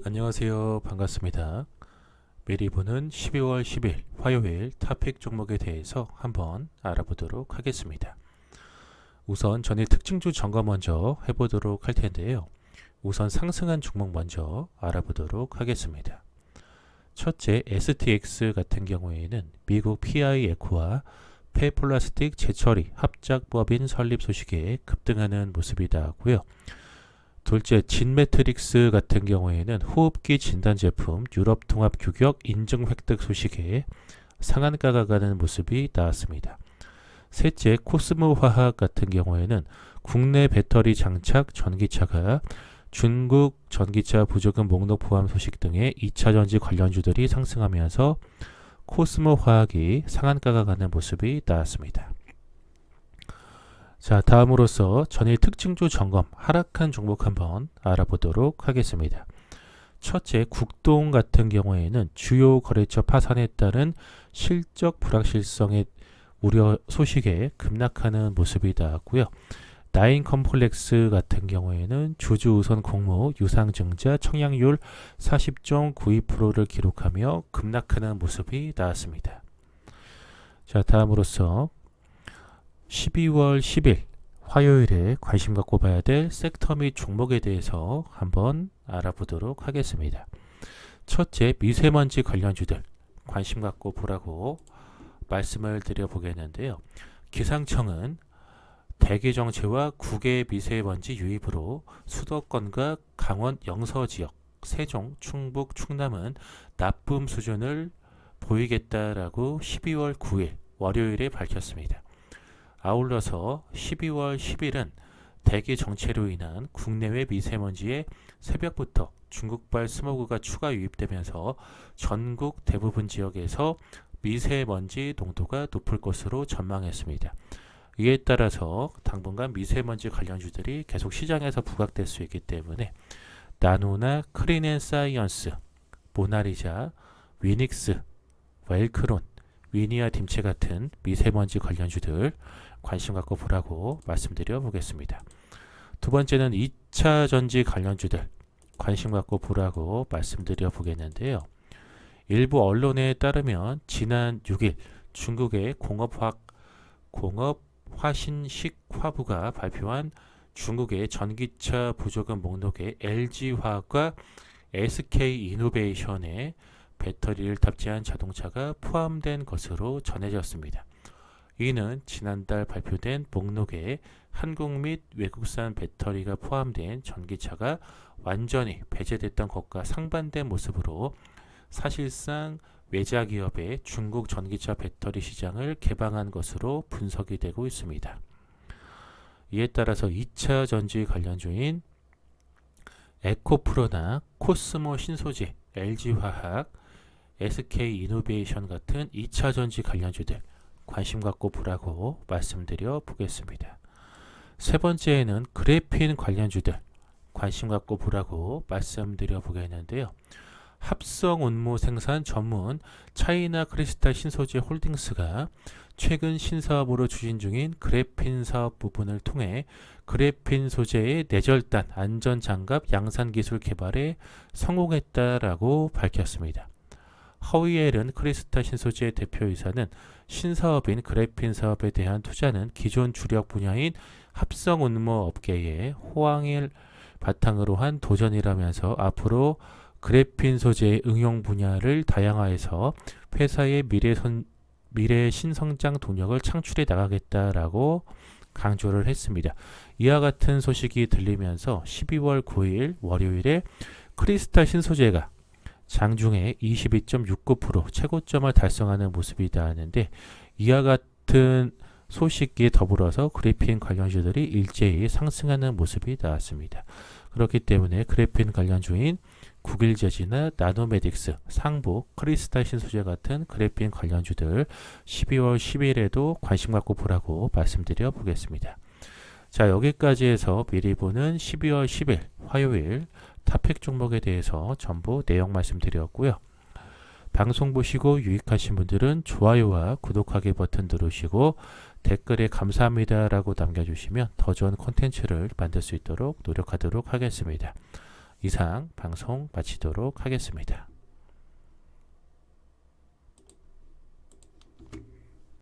안녕하세요. 반갑습니다. 미리 보는 12월 10일 화요일 토픽 종목에 대해서 한번 알아보도록 하겠습니다. 우선 전일 특징주 점검 먼저 해보도록 할 텐데요. 우선 상승한 종목 먼저 알아보도록 하겠습니다. 첫째, STX 같은 경우에는 미국 PI 에코와 폐플라스틱 재처리 합작법인 설립 소식에 급등하는 모습이 나왔고요. 둘째, 진매트릭스 같은 경우에는 호흡기 진단 제품 유럽 통합 규격 인증 획득 소식에 상한가가 가는 모습이 나왔습니다. 셋째, 코스모 화학 같은 경우에는 국내 배터리 장착 전기차가 중국 전기차 보조금 목록 포함 소식 등의 2차 전지 관련주들이 상승하면서 코스모 화학이 상한가가 가는 모습이 나왔습니다. 자, 다음으로서 전일 특징주 점검 하락한 종목 한번 알아보도록 하겠습니다. 첫째, 국동 같은 경우에는 주요 거래처 파산에 따른 실적 불확실성의 우려 소식에 급락하는 모습이 나왔고요. 나인컴플렉스 같은 경우에는 주주우선 공모 유상증자 청약률 40.92%를 기록하며 급락하는 모습이 나왔습니다. 자, 다음으로서 12월 10일 화요일에 관심 갖고 봐야 될 섹터 및 종목에 대해서 한번 알아보도록 하겠습니다. 첫째, 미세먼지 관련주들 관심 갖고 보라고 말씀을 드려보겠는데요. 기상청은 대기 정체와 국외 미세먼지 유입으로 수도권과 강원 영서 지역, 세종, 충북, 충남은 나쁨 수준을 보이겠다라고 12월 9일 월요일에 밝혔습니다. 아울러서 12월 10일은 대기 정체로 인한 국내외 미세먼지의 새벽부터 중국발 스모그가 추가 유입되면서 전국 대부분 지역에서 미세먼지 농도가 높을 것으로 전망했습니다. 이에 따라서 당분간 미세먼지 관련주들이 계속 시장에서 부각될 수 있기 때문에 나노나 크린앤사이언스, 모나리자, 위닉스, 웰크론, 위니아 딤체 같은 미세먼지 관련주들 관심 갖고 보라고 말씀드려 보겠습니다. 두 번째는 2차 전지 관련주들 관심 갖고 보라고 말씀드려 보겠는데요. 일부 언론에 따르면 지난 6일 중국의 공업화신식화부가 발표한 중국의 전기차 보조금 목록에 LG화학과 SK이노베이션의 배터리를 탑재한 자동차가 포함된 것으로 전해졌습니다. 이는 지난달 발표된 목록에 한국 및 외국산 배터리가 포함된 전기차가 완전히 배제됐던 것과 상반된 모습으로 사실상 외자 기업의 중국 전기차 배터리 시장을 개방한 것으로 분석이 되고 있습니다. 이에 따라서 2차 전지 관련주인 에코프로나 코스모 신소재, LG화학, SK이노베이션 같은 2차 전지 관련주들 관심 갖고 보라고 말씀드려 보겠습니다. 세 번째에는 그래핀 관련주들 관심 갖고 보라고 말씀드려 보겠는데요. 합성 운무 생산 전문 차이나 크리스탈 신소재 홀딩스가 최근 신사업으로 추진 중인 그래핀 사업 부분을 통해 그래핀 소재의 내절단 안전장갑 양산 기술 개발에 성공했다라고 밝혔습니다. 허위엘은 크리스탈 신소재의 대표이사는 신사업인 그래핀 사업에 대한 투자는 기존 주력 분야인 합성 운무 업계의 호황을 바탕으로 한 도전이라면서 앞으로 그래핀 소재의 응용 분야를 다양화해서 회사의 미래 신성장 동력을 창출해 나가겠다라고 강조를 했습니다. 이와 같은 소식이 들리면서 12월 9일 월요일에 크리스탈 신소재가 장중에 22.69% 최고점을 달성하는 모습이 나왔는데 이와 같은 소식에 더불어서 그래핀 관련주들이 일제히 상승하는 모습이 나왔습니다. 그렇기 때문에 그래핀 관련주인 국일재지나 나노메딕스, 상복, 크리스탈 신소재 같은 그래핀 관련주들 12월 10일에도 관심 갖고 보라고 말씀드려 보겠습니다. 자, 여기까지 해서 미리 보는 12월 10일 화요일 토픽 종목에 대해서 전부 내용 말씀드렸고요. 방송 보시고 유익하신 분들은 좋아요와 구독하기 버튼 누르시고 댓글에 감사합니다라고 남겨주시면 더 좋은 콘텐츠를 만들 수 있도록 노력하도록 하겠습니다. 이상 방송 마치도록 하겠습니다.